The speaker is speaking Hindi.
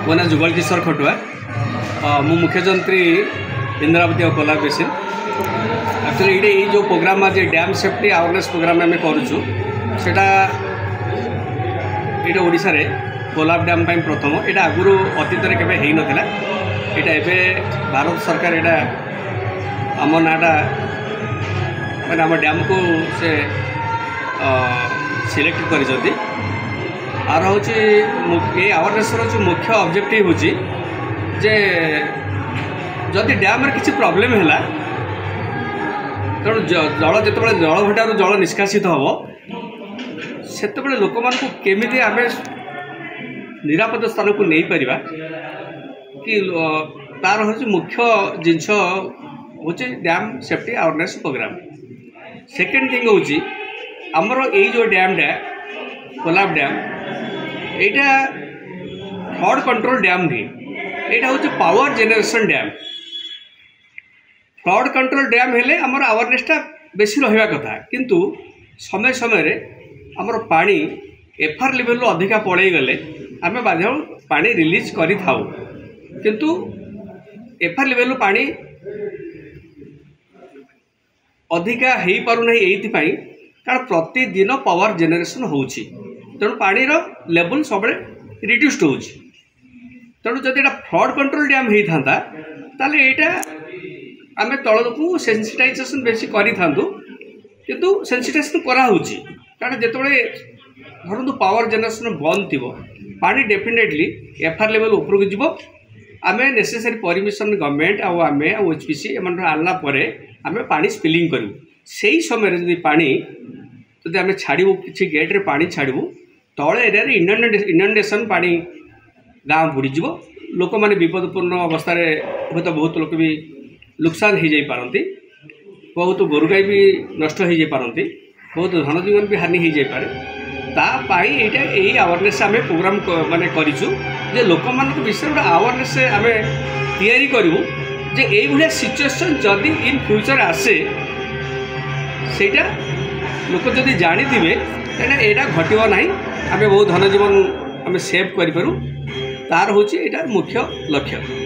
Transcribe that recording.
मो ना जुगल किशोर खटुआ मु मुख्यमंत्री इंद्रावती और कोलाब बेसिन एक्चुअली ये जो प्रोग्राम आज डैम सेफ्टी अवेयरनेस प्रोग्राम आम करूँ सेटा ये ओडिशा रे कोलाब डैम प्रथम यहाँ आगुरी अतीत में केवे हो नाला यहाँ भारत सरकार यहाँ आम नाटा मैंने आम डैम को से सिलेक्ट कर आर हूँ ये अवेयरनेस हूँ मुख्य ऑब्जेक्टिव हूँ जे जदि डैम किसी प्रॉब्लम है तेणु जल जिते जल भंडार जल निष्कासित हम से लोक मानू केमी आम निरापद स्थान को नहीं पारिबा कि तार हूँ मुख्य जिनस हूँ dam safety awareness programme. Second thing हूँ आमर यही जो डैमटा कोलाब डैम यहाँ फ्लड कंट्रोल डैम नहीं यहाँ हूँ power generation dam. Flood control dam हेले आमर अवेयरनेसटा बेसी रहा कथा किंतु समय समय रे आमर पानी एफआर लेवल अधिका पड़े गले आम बाध्य पानी रिलीज करि थाउ किंतु एफआर लेवल पानी अधिका हो पारना ये कारण प्रतिदिन पावर जेनरेशन होची तेणु पानी लेवल सब रिड्यूस्ड हो तेणु जब यहाँ फ्लड कंट्रोल डैम होता ताले यहाँ आम तल को सेंसिटाइजेशन बेसी करूँ किंतु सेंसिटाइजेशन कराऊँच कारण जिते धरतु पावर जेनरेशन बंद थी पानी डेफिनेटली एफआर लेवल उपरକୁ ଯିବ आम नेसेसरी परमिशन गवर्नमेंट आम ओएचपीसी एम आनला आम पानी स्पिलिंग करूँ से ही समय जब पानी जब आम छाड़ू कि गेट्रे पानी छाड़ू तले एरिया इनंडेशन पानी गाँव बुड़ीज लोक मैंने विपदपूर्ण अवस्था हूँ तो बहुत लोग भी नुकसान हो जाई पारती बहुत गोरु गाई भी नष्ट हो जाई पारती बहुत धन जीवन भी हानि हो जाई पारे तापाई यहाँ यही अवेयरनेस आम प्रोग्राम माने करूँ जे लोक मान विषय गोटे अवेयरनेस आम तैयारी करूँ जे ये सिचुएसन जदि इन फ्यूचर आसे सेटा लोक जदि जानी थे यहाँ घटव ना आम बहुत धन जीवन आम सेव करूँ तार हूँ यहाँ मुख्य लक्ष्य।